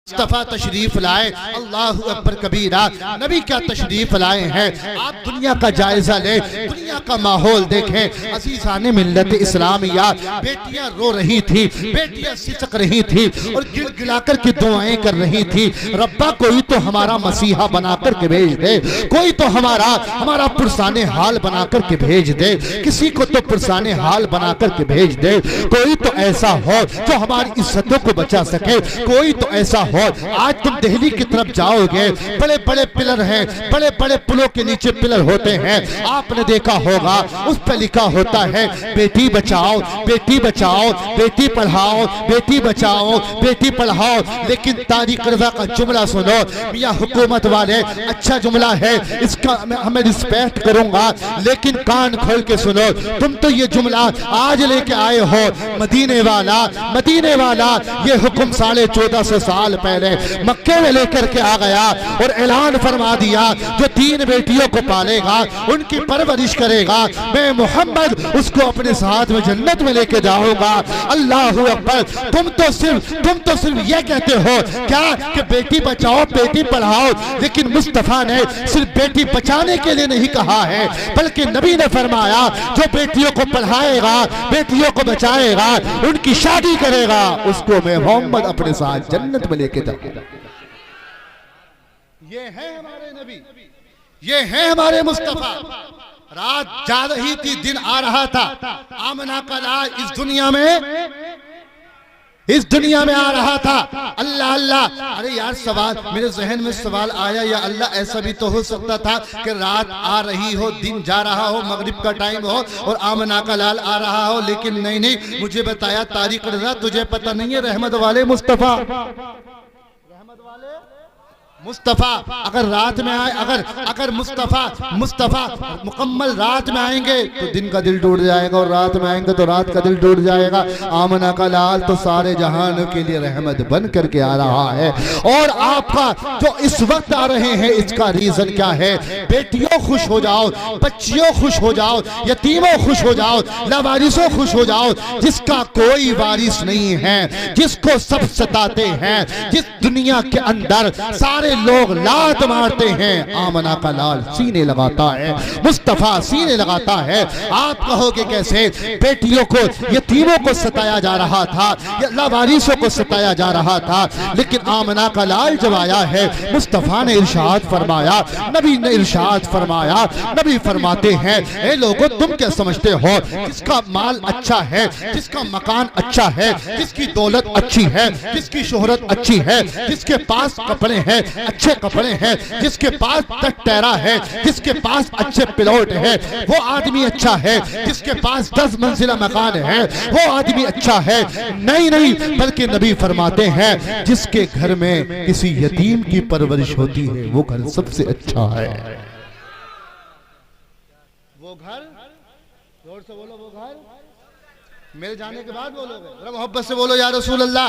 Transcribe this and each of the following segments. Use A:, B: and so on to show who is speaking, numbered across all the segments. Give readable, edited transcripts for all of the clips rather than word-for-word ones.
A: مصطفیٰ تشریف لائے، اللہ اکبر کبیرہ، نبی کیا تشریف لائے ہیں۔ آپ دنیا کا جائزہ لیں، دنیا کا ماحول دیکھیں۔ عزیزان ملت اسلامیہ، بیٹیاں رو رہی تھی، بیٹیاں سسک رہی تھی اور گڑ گڑا کر کے دعائیں کر رہی تھی، ربا کوئی تو ہمارا مسیحا بنا کر کے بھیج دے، کوئی تو ہمارا پرسان حال بنا کر کے بھیج دے، کسی کو تو پرسان حال بنا کر کے بھیج دے، کوئی تو ایسا ہو جو ہماری عزتوں کو بچا سکے، کوئی تو ایسا ہو۔ آج تم دہلی کی طرف جاؤ گے، بڑے بڑے پلر ہیں، بڑے بڑے پلوں کے نیچے پلر ہوتے ہیں، آپ نے دیکھا ہوگا اس پہ لکھا ہوتا ہے بیٹی بچاؤ، بیٹی بچاؤ، بیٹی پڑھاؤ، بیٹی بچاؤ، بیٹی پڑھاؤ۔ لیکن طارق رضا کا جملہ سنو میاں حکومت والے، اچھا جملہ ہے، اس کا ہمیں رسپیکٹ کروں گا، لیکن کان کھول کے سنو، تم تو یہ جملہ آج لے کے آئے ہو، مدینے والا یہ حکم 1450 سال پہلے مکے میں لے کر کے آ گیا اور اعلان فرما دیا جو 3 بیٹیوں کو پالے گا، ان کی پرورش کرے گا، میں محمد اس کو اپنے ساتھ میں جنت میں لے کے جاؤں گا۔ اللہ اکبر۔ تم تو صرف یہ کہتے ہو کیا کہ بیٹی بچاؤ، بیٹی پڑھاؤ، لیکن مصطفیٰ نے صرف بیٹی بچانے کے لیے نہیں کہا ہے، بلکہ نبی نے فرمایا جو بیٹیوں کو پڑھائے گا، بیٹیوں کو بچائے گا، ان کی شادی کرے گا، اس کو میں محمد اپنے ساتھ جنت میں لے کے جاؤں گا۔ یہ ہے ہمارے نبی، یہ ہے ہمارے مصطفیٰ۔ رات جا رہی تھی، دن آ رہا تھا، آمنہ کا لال اس دنیا میں آ رہا تھا۔ اللہ ارے یار، سوال میرے ذہن میں سوال آیا، یا اللہ ایسا بھی تو ہو سکتا تھا کہ رات آ رہی ہو، دن جا رہا ہو، مغرب کا ٹائم ہو اور آمنہ کا لال آ رہا ہو، لیکن نہیں، مجھے بتایا طارق رضا تجھے پتہ نہیں ہے رحمت والے مصطفیٰ، مصطفیٰ اگر رات میں آئے، اگر مصطفیٰ مکمل رات میں آئیں گے تو دن کا دل ٹوٹ جائے گا، اور رات میں آئیں گے تو رات کا دل ٹوٹ جائے گا۔ آمنہ کا لال تو سارے جہان کے لیے رحمت بن کر کے آ رہا ہے، اور آپ کا جو اس وقت آ رہے ہیں اس کا ریزن کیا ہے؟ بیٹیوں خوش ہو جاؤ، بچیوں خوش ہو جاؤ، یتیموں خوش ہو جاؤ، لاوارثوں خوش ہو جاؤ۔ جس کا کوئی وارث نہیں ہے، جس کو سب ستاتے ہیں، جس دنیا کے اندر سارے لوگ لات مارتے ہیں، آمنہ کا لال سینے لگاتا ہے، مصطفیٰ سینے لگاتا ہے۔ آپ کہو گے کیسے؟ بیٹیوں کو، یتیموں کو ستایا جا رہا تھا، لاوارثوں کو ستایا جا رہا تھا، لیکن آمنہ کا لال جب آیا ہے، مصطفیٰ نے ارشاد فرمایا، نبی نے ارشاد فرمایا، نبی فرماتے ہیں اے لوگوں تم کیا سمجھتے ہو جس کا مال اچھا ہے، جس کا مکان اچھا ہے، جس کی دولت اچھی ہے، جس کی شہرت اچھی ہے، جس کے پاس کپڑے ہیں، اچھے کپڑے ہیں، جس کے پاس ٹیرا ہے، جس کے پاس اچھے پلاٹ ہے، وہ آدمی اچھا ہے، جس کے پاس 10 منزلہ مکان ہے، وہ آدمی اچھا ہے؟ نہیں، بلکہ نبی فرماتے ہیں جس کے گھر میں کسی یتیم کی پرورش ہوتی ہے وہ گھر سب سے اچھا ہے۔ وہ گھر، زور سے بولو، وہ گھر میرے جانے کے بعد بولو گے، ذرا محبت سے بولو یا رسول اللہ۔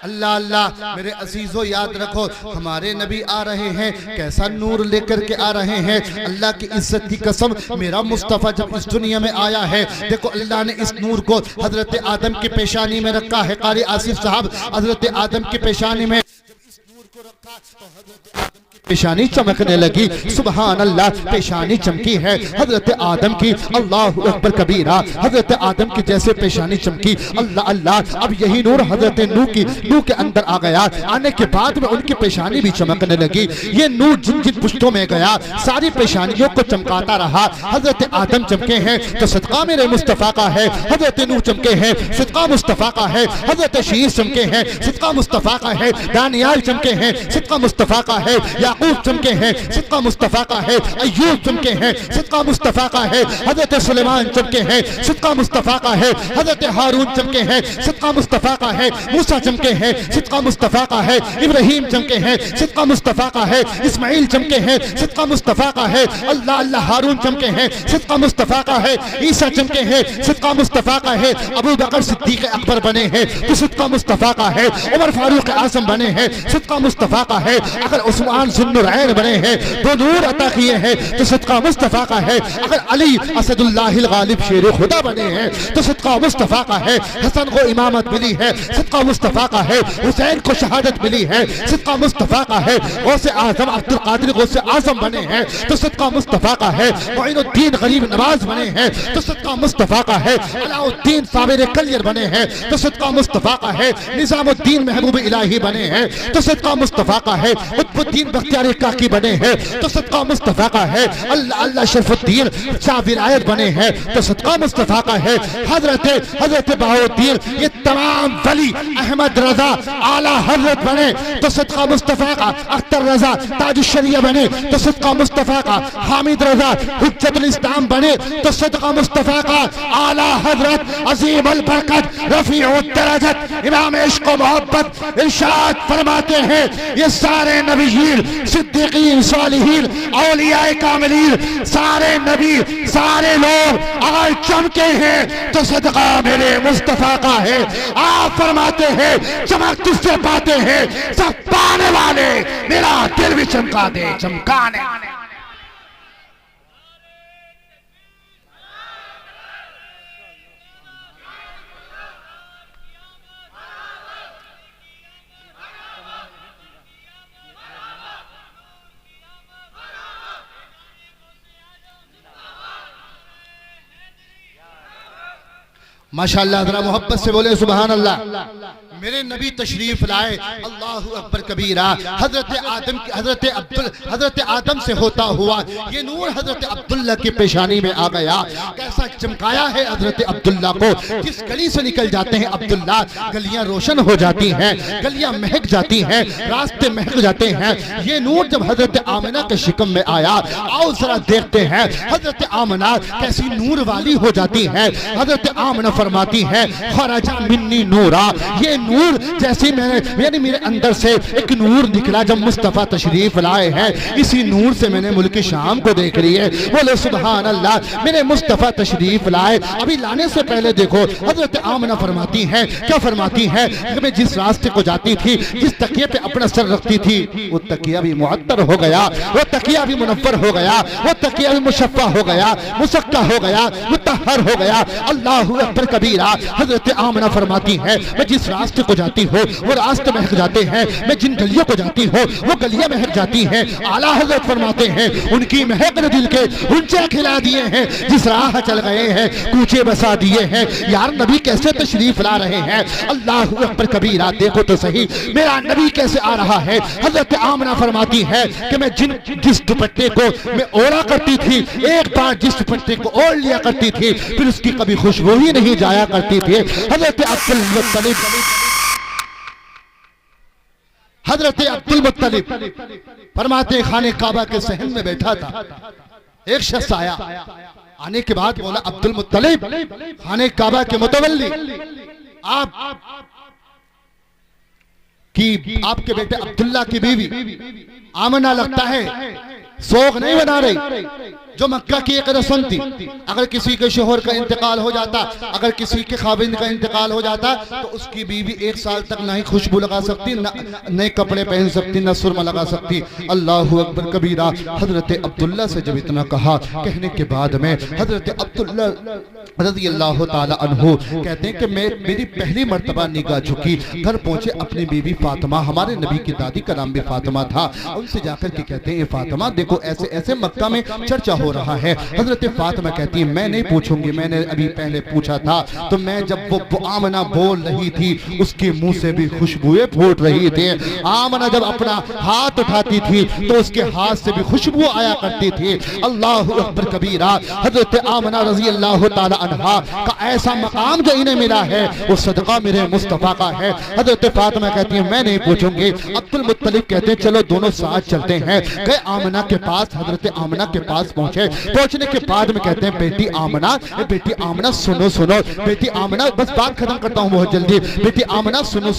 A: اللہ میرے عزیزو یاد رکھو ہمارے نبی آ رہے ہیں، کیسا نور لے کر کے آ رہے ہیں۔ اللہ کی عزت کی قسم، میرا مصطفیٰ جب اس دنیا میں آیا ہے، دیکھو اللہ نے اس نور کو حضرت آدم کی پیشانی میں رکھا ہے۔ قاری آصف صاحب، حضرت آدم کی پیشانی میں جب اس نور کو رکھا تو حضرت آدم کی پیشانی چمکنے لگی، سبحان اللہ، پیشانی چمکی ہے حضرت آدم کی، اللہ اکبر کبیرہ، حضرت آدم کی جیسے پیشانی چمکی، اللہ، اب یہی نور حضرت نوح کے اندر آ گیا، آنے کے بعد میں ان کی پیشانی بھی چمکنے لگی۔ یہ نور جن پشتوں میں گیا ساری پیشانیوں کو چمکاتا رہا۔ حضرت آدم چمکے ہیں تو صدقہ میرے مصطفیٰ کا ہے، حضرت نوح چمکے ہیں صدقہ مصطفیٰ کا ہے، حضرت شیس چمکے ہیں صدقہ مصطفیٰ کا ہے، دانیال چمکے ہیں صدقہ مصطفیٰ کا ہے، یعقوب چمکے ہیں صدقہ مصطفیٰ کا ہے، ایوب چمکے ہیں صدقہ مصطفیٰ کا ہے، حضرت سلیمان چمکے ہیں صدقہ مصطفیٰ کا ہے، حضرت ہارون چمکے ہیں صدقہ مصطفیٰ کا ہے، موسیٰ چمکے ہیں صدقہ مصطفیٰ کا ہے، ابراہیم چمکے ہیں صدقہ مصطفیٰ کا ہے، اسماعیل چمکے ہیں صدقہ مصطفیٰ کا ہے، اللہ، ہارون چمکے ہیں صدقہ مصطفیٰ کا ہے، عیسیٰ چمکے ہیں صدقہ مصطفیٰ کا ہے، ابو بکر صدیق اکبر بنے ہیں تو صدقہ مصطفیٰ کا ہے، عمر فاروق اعظم بنے ہیں صدقہ مصطفیٰ مصطفیٰ کا ہے، اگر عثمان ذوالنورین بنے ہیں، دو نور عطا کیے ہیں تو صدقہ مصطفیٰ کا ہے، اگر علی اسد اللہ الغالب شیر خدا بنے ہیں تو صدقہ مصطفیٰ کا ہے، حسن کو امامت ملی ہے صدقہ مصطفیٰ کا ہے، حسین کو شہادت ملی ہے صدقہ مصطفیٰ کا ہے، غوث اعظم عبد القادر غوث اعظم بنے ہیں تو صدقہ مصطفیٰ کا ہے، معین الدین غریب نواز بنے ہیں تو صدقہ مصطفیٰ کا ہے، علاء الدین صابر کلیر بنے ہیں تو صدقہ مصطفیٰ کا ہے، نظام الدین محبوب الہی بنے ہیں تو صدقہ مصطفیٰ کا ہے، قطب الدین بختیار کاکی بنے ہیں تو صدقہ مصطفیٰ کا ہے، اللہ شرف الدین شاہ ولایت بنے ہیں تو صدقہ مصطفیٰ کا ہے، حضرت بہاؤالدین یہ تمام ولی احمد رضا اعلیٰ حضرت بنے تو صدقہ مصطفیٰ کا، اختر رضا تاج الشریعہ بنے تو صدقہ مصطفیٰ کا، حامد رضا حجت الاسلام بنے تو صدقہ مصطفیٰ کا، اعلیٰ حضرت عظیم البرکت رفیع الدرجت امام عشق و محبت ارشاد فرماتے ہیں یہ سارے نبیین صدیقین صالحین اولیاء کاملین سارے نبی سارے لوگ اگر چمکے ہیں تو صدقہ میرے مصطفیٰ کا ہے۔ آپ فرماتے ہیں چمک تجھ سے پاتے ہیں سب پانے والے، میرا دل بھی چمکا دے چمکانے۔ ماشاءاللہ ذرا محبت سے بولے سبحان اللہ۔ میرے نبی تشریف لائے، اللہ اکبر کبیرہ، حضرت آدم سے ہوتا ہوا یہ نور حضرت عبداللہ کی پیشانی میں آ گیا، کیسا چمکایا ہے حضرت عبداللہ کو، جس گلی سے نکل جاتے ہیں عبداللہ گلیاں روشن ہو جاتی ہیں، گلیاں مہک جاتی ہیں، راستے مہک جاتے ہیں۔ یہ نور جب حضرت آمنہ کے شکم میں آیا، آؤ ذرا دیکھتے ہیں حضرت آمنہ کیسی نور والی ہو جاتی ہیں۔ حضرت آمنہ فرماتی ہے خرج منی نورا، یہ نور جیسی میں نے یعنی میرے اندر سے ایک نور نکلا جب مصطفیٰ تشریف لائے ہیں، اسی نور سے میں نے ملک شام کو دیکھ رہی ہے۔ بولے سبحان اللہ، میرے مصطفیٰ تشریف لائے، ابھی لانے سے پہلے دیکھو حضرت آمنہ فرماتی ہیں، کیا فرماتی ہیں کہ میں جس راستے کو جاتی تھی، جس تکیے پہ اپنا سر رکھتی تھی، وہ تکیہ بھی معطر ہو گیا، وہ تکیہ بھی منور ہو گیا، وہ تکیہ بھی مشفع ہو گیا، مسکہ ہو گیا، مطہر ہو گیا۔ اللہ اکبر کبیرہ۔ حضرت آمنہ فرماتی ہے میں جس راستے کو جاتی ہوں وہ راستے مہک جاتے ہیں، میں جن گلیوں کو جاتی ہوں وہ گلیاں مہک جاتی ہیں۔ اعلیٰ حضرت فرماتے ہیں ان کی مہک نے دل کے ہنچے کھلا دیے ہیں، جس راہ چل گئے ہیں کوچے بسا دیے ہیں۔ یار نبی کیسے تشریف لا رہے ہیں، اللہ اکبر کبیرہ، دیکھو تو صحیح میرا نبی کیسے آ رہا ہے۔ حضرت آمنہ فرماتی ہے کہ میں جس دوپٹے کو میں اوڑھا کرتی تھی، ایک بار جس دوپٹے کو اوڑھ لیا کرتی تھی پھر اس کی کبھی خوشبو ہی نہیں جایا کرتی تھی۔ حضرت عبدالمطلب فرماتے خانہ کعبہ کے صحن میں بیٹھا تھا، ایک شخص آیا، آنے کے بعد بولا عبدالمطلب خانہ کعبہ کے متولی، آپ کے بیٹے عبداللہ کی بیوی آمنہ لگتا ہے سوگ نہیں بنا رہی۔ جو مکہ کی ایک رسم تھی، اگر کسی کے شوہر کا انتقال ہو جاتا، اگر کسی کے خاوند کا انتقال ہو جاتا تو اس کی بیوی ایک سال تک نہ ہی خوشبو لگا سکتی، نہ نئے کپڑے پہن سکتی، نہ سرما لگا سکتی۔ اللہ اکبر کبیرہ۔ حضرت عبداللہ سے جب اتنا کہا، کہنے کے بعد میں حضرت عبداللہ رضی اللہ تعالی عنہ کہتے ہیں کہ میری پہلی مرتبہ نگاہ جھکی، گھر پہنچے اپنی بیوی فاطمہ، ہمارے نبی کی دادی کا نام بھی فاطمہ تھا، ان سے جا کر کے کہتے ہیں فاطمہ دیکھو ایسے ایسے مکہ میں چرچا ہو رہا ہے۔ حضرت فاطمہ کہتی ہیں میں نہیں پوچھوں گی، میں نے ابھی پہلے پوچھا تھا تو میں جب وہ آمنہ بول رہی تھی اس کے منہ سے بھی خوشبوئیں پھوٹ رہی تھی۔ آمنہ جب اپنا ہاتھ اٹھاتی تھی تو اس کے ہاتھ سے بھی خوشبو آیا کرتی تھی۔ اللہ اکبر کبیرہ۔ حضرت آمنہ رضی اللہ تعالی عنہا کا ایسا مقام جو انہیں ملا ہے وہ صدقہ میرے مصطفیٰ کا ہے۔ حضرت فاطمہ کہتی ہیں میں نہیں پوچھوں گی۔ عبدالمطلب کہتے ہیں چلو دونوں ساتھ چلتے ہیں۔ گئے آمنہ کے پاس، حضرت آمنہ کے پاس پہنچنے کے بعد میں کہتے ہیں بیٹی آمنہ سنو بیٹی آمنہ، بس بات ختم کرتا ہوں بہت جلدی، بیٹی آمنہ سنو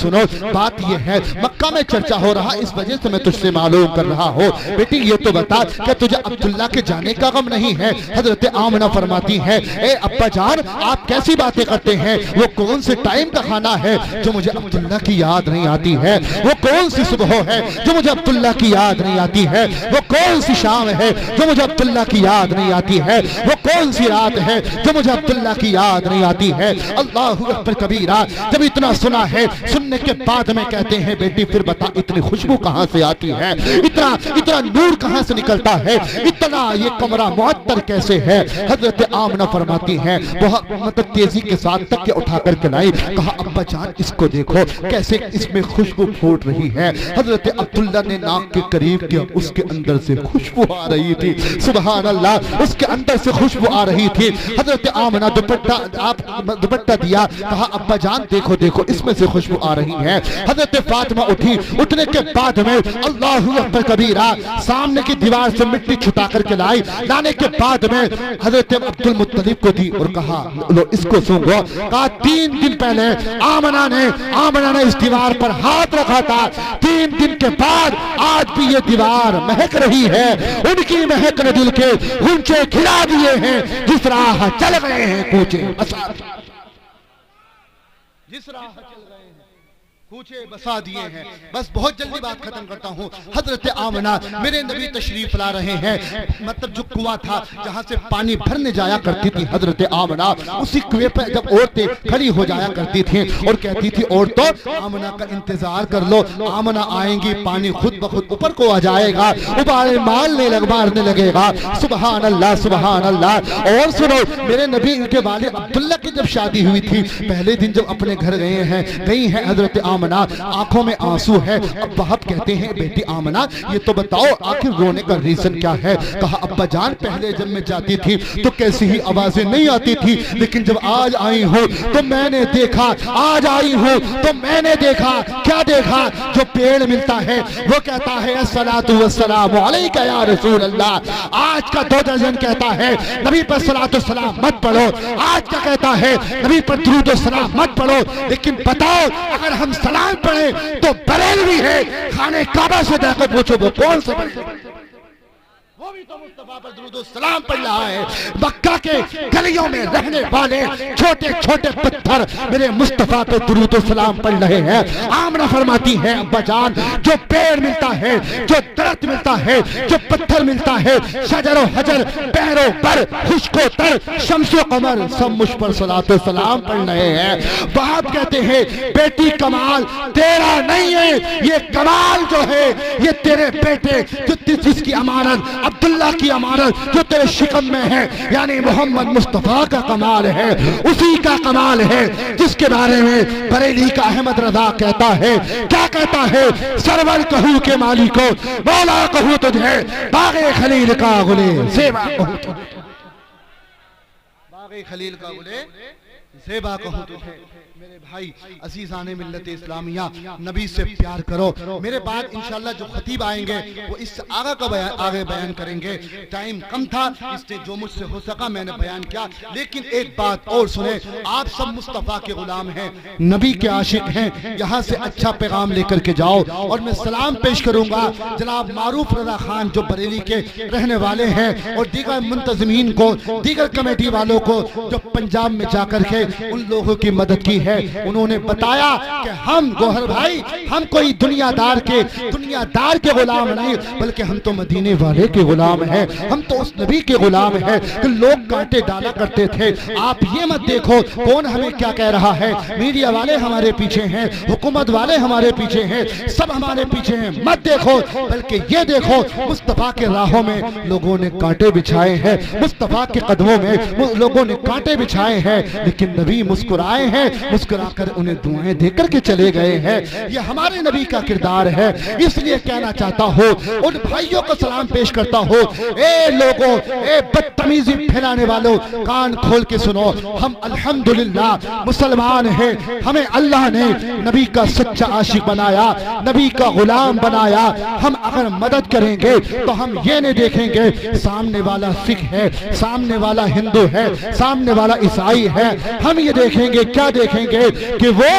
A: بات یہ ہے مکہ میں چرچا ہو رہا، اس وجہ سے میں تجھ سے معلوم کر رہا ہوں، بیٹی یہ تو بتا کہ تجھے عبداللہ کے جانے کا غم نہیں ہے؟ حضرت آمنہ فرماتی ہے اے ابا جان آپ کیسی باتیں کرتے ہیں؟ وہ کون سے ٹائم کا کھانا ہے جو مجھے عبداللہ کی یاد نہیں آتی ہے؟ وہ کون سی صبح ہے جو مجھے عبداللہ کی یاد نہیں آتی ہے؟ وہ کون سی شام ہے جو مجھے عبداللہ کی یاد نہیں آتی ہے؟ وہ کون سی رات ہے جو مجھے عبداللہ کی یاد نہیں آتی ہے؟ اللہ اکبر کبیرہ۔ جب اتنا سنا ہے، سننے کے بعد میں کہتے ہیں بیٹی پھر بتا اتنی خوشبو کہاں سے آتی ہے؟ اتنا نور کہاں سے نکلتا ہے؟ اتنا یہ کمرہ معطر کیسے ہے؟ حضرت آمنہ فرماتی ہیں بہت مطلب تیزی کے ساتھ تکیہ اٹھا کر کے لائی، کہا ابا جان اس کو دیکھو کیسے اس میں خوشبو پھوٹ رہی ہے۔ حضرت عبداللہ نے ناک کے قریب کیا، اس کے اندر سے خوشبو آ رہی تھی، سبحان اللہ، اس کے اندر سے خوشبو آ رہی تھی۔ حضرت آمنہ دوپٹہ دیا، کہا ابا جان دیکھو دیکھو اس میں سے خوشبو آ رہی ہے۔ حضرت فاطمہ اٹھی، اٹھنے کے بعد میں اللہ اکبر کبیرہ سامنے کی دیوار سے مٹی چھٹا کر کے لائی، لانے کے بعد میں حضرت عبد المطلب کو دی اور کہا لو اس کو سونگو۔ کہا 3 دن پہلے آمنہ نے اس دیوار پر ہاتھ رکھا تھا، 3 دن کے بعد آج بھی یہ دیوار مہک رہی ہے۔ ان کی مہک نے دل کے غنچے کھلا دیے ہیں، جس راہ چل گئے ہیں کوچے جس راہ چل گئے ہیں کوچے بسا دیے ہیں۔ بس بہت جلدی بات ختم کرتا ہوں۔ حضرت آمنہ میرے نبی تشریف لا رہے ہیں، مطلب جو کنواں تھا جہاں سے پانی بھرنے جایا کرتی تھی حضرت آمنہ، اسی کنویں پہ جب عورتیں کھڑی ہو جایا کرتی تھیں اور کہتی تھی عورتوں آمنہ کا انتظار کر لو، آمنہ آئیں گی، پانی خود بخود اوپر کو آ جائے گا، ابارے مارنے لگے گا۔ سبحان اللہ سبحان اللہ۔ اور سنو میرے نبی ان کے والد عبداللہ کی جب شادی ہوئی تھی، پہلے دن جب اپنے گھر گئی ہیں حضرت آنکھوں میں آنسو ہے۔ اب وہب کہتے ہیں بیٹی آمنہ یہ تو بتاؤ آخر رونے کا ریزن کیا ہے؟ کہا ابا جان پہلے جب میں جاتی تھی تو کیسی ہی آوازیں نہیں آتی تھی، لیکن جب آج آئی ہوں تو میں نے دیکھا، آج آئی ہوں تو میں نے دیکھا، کیا دیکھا؟ جو پیڑ ملتا ہے وہ کہتا ہے الصلاۃ والسلام علیک یا رسول اللہ۔ آج کا 2 درجن کہتا ہے نبی پر صلاۃ والسلام مت پڑھو، آج کا کہتا ہے نبی پر درود و سلام مت پڑھو، لیکن بتاؤ اگر ہم سلام پڑھیں تو بریلوی ہے، خانہ کعبہ سے جا کر پوچھو وہ کون سے وہ بھی تو مصطفیٰ پر درود و سلام پڑھ رہا ہے۔ مکہ کے گلیوں میں رہنے والے چھوٹے چھوٹے پتھر میرے مصطفیٰ پر درود و سلام پڑھ رہے ہیں۔ آمنہ فرماتی ہے ابا جان جو پیڑ ملتا ہے، جو درخت ملتا ہے، جو پتھر ملتا ہے، شجر و حجر، بحر و بر، خشک و تر، شمس و قمر، سب مجھ پر صلاۃ و سلام پڑھ رہے ہیں۔ وہاب کہتے ہیں بیٹی کمال تیرا نہیں ہے، یہ کمال جو ہے یہ تیرے بیٹے جس کی امانت عبداللہ کی امانت جو تیرے شکم میں ہے، یعنی محمد مصطفیٰ کا کمال ہے، اسی کا کمال ہے جس کے بارے میں بریلی کا احمد رضا کہتا ہے، کیا کہتا ہے؟ سرور کہوں کے مالکو مولا کہوں تجھے، باغ خلیل کا گلے زیبا کہوں تجھے، باغ خلیل کا گلے زیبا کہوں تجھے۔ میرے بھائی عزیزان ملت اسلامیہ نبی سے پیار کرو۔ میرے بعد انشاءاللہ جو خطیب آئیں گے وہ اس سے آگے بیان کریں گے، ٹائم کم تھا اس سے جو مجھ سے ہو سکا میں نے بیان کیا، لیکن ایک بات اور سنیں، آپ سب مصطفیٰ کے غلام ہیں، نبی کے عاشق ہیں، یہاں سے اچھا پیغام لے کر کے جاؤ۔ اور میں سلام پیش کروں گا جناب معروف رضا خان جو بریلی کے رہنے والے ہیں، اور دیگر منتظمین کو، دیگر کمیٹی والوں کو جو پنجاب میں جا کر کے ان لوگوں کی مدد کی ہے۔ انہوں نے بتایا کہ ہم گوہر بھائی ہم کوئی دنیا دار کے غلام نہیں، بلکہ ہم تو مدینے والے کے غلام ہیں، ہم تو اس نبی کے غلام ہیں کہ لوگ کانٹے ڈالا کرتے تھے۔ آپ یہ مت دیکھو کون ہمیں کیا کہہ رہا ہے، میڈیا والے ہمارے پیچھے ہیں، حکومت والے ہمارے پیچھے ہیں، سب ہمارے پیچھے ہیں، مت دیکھو، بلکہ یہ دیکھو مصطفیٰ کے راہوں میں لوگوں نے کانٹے بچھائے ہیں، مصطفیٰ کے قدموں میں لوگوں نے کانٹے بچھائے ہیں، لیکن نبی مسکرائے ہیں، مسکرا کر انہیں دعائیں دے کر کے چلے گئے ہیں۔ یہ ہمارے نبی کا کردار ہے۔ اس لیے کہنا چاہتا ہوں ان بھائیوں کو سلام پیش کرتا ہوں، اے لوگوں، اے بدتمیزی پھیلانے والوں، کان کھول کے سنو، ہم الحمدللہ مسلمان ہیں، ہمیں اللہ نے نبی کا سچا عاشق بنایا، نبی کا غلام بنایا۔ ہم اگر مدد کریں گے تو ہم یہ نہیں دیکھیں گے سامنے والا سکھ ہے، سامنے والا ہندو ہے، سامنے والا عیسائی ہے، ہم یہ دیکھیں گے، کیا دیکھیں گے؟ گے کہ وہ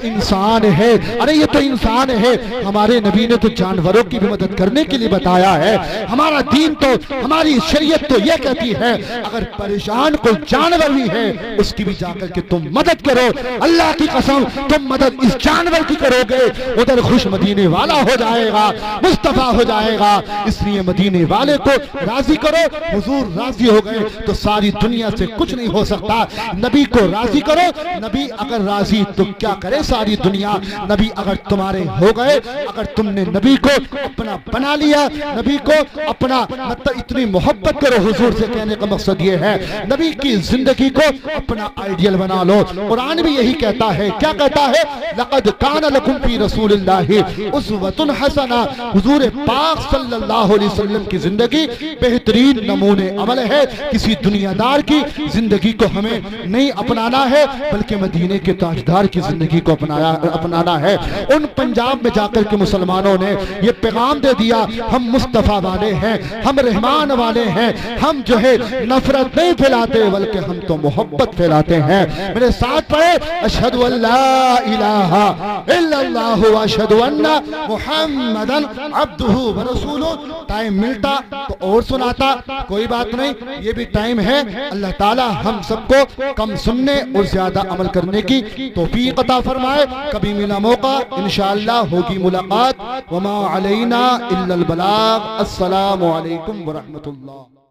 A: انسان ہے. ارے یہ تو انسان ہے. ہمارے نبی نے تو جانوروں کی بھی مدد کرنے کے لیے بتایا ہے. ہمارا دین تو, ہماری شریعت تو یہ کہتی ہے اگر پریشان کوئی جانور بھی ہے اس کی بھی جا کر کے تم مدد کرو. اللہ کی قسم تم مدد اس جانور کی کرو گے, ادھر خوش مدینے والا ہو جائے گا, مصطفیٰ ہو جائے گا. اس لیے مدینے والے کو راضی کرو. حضور راضی ہو گئے تو ساری دنیا سے کچھ نہیں ہو سکتا. نبی کو راضی کرو. نبی اگر راضی تو کیا کرے ساری دنیا. نبی اگر تمہارے ہو گئے, اگر تم نے نبی کو اپنا بنا لیا, نبی کو اپنا مطلب اتنی محبت کرو. حضور سے کہنے کا مقصد یہ ہے نبی کی زندگی کو اپنا آئیڈیل بنا لو. قرآن بھی یہی کہتا ہے. کیا کہتا ہے؟ لقد کان لکم فی رسول اللہ اسوۃ حسنہ. حضور پاک صلی اللہ علیہ وسلم کی زندگی بہترین نمونے عمل ہے. کسی دنیا دار کی زندگی کو ہمیں نہیں اپنانا ہے بلکہ مدینے کے تاجدار کی زندگی کو اپنانا ہے. ان پنجاب میں جا کر کے مسلمانوں نے یہ پیغام دے دیا ہم مصطفیٰ والے ہیں, ہم رحمان والے ہیں, ہم جو ہے نفرت نہیں پھیلاتے بلکہ ہم تو محبت پھیلاتے ہیں. میرے ساتھ پڑھے اشہد ان لا الہ الا اللہ واشہد ان محمدا عبدہ ورسولہ. ٹائم ملتا تو اور سناتا, کوئی بات نہیں, یہ بھی ٹائم ہے. اللہ تعالی ہم سب کو کم سننے اور زیادہ عمل کرنے کی توفیق عطا فرمائے. کبھی ملا موقع انشاءاللہ ہوگی ملاقات. وما علینا الا البلاغ. السلام علیکم ورحمۃ اللہ.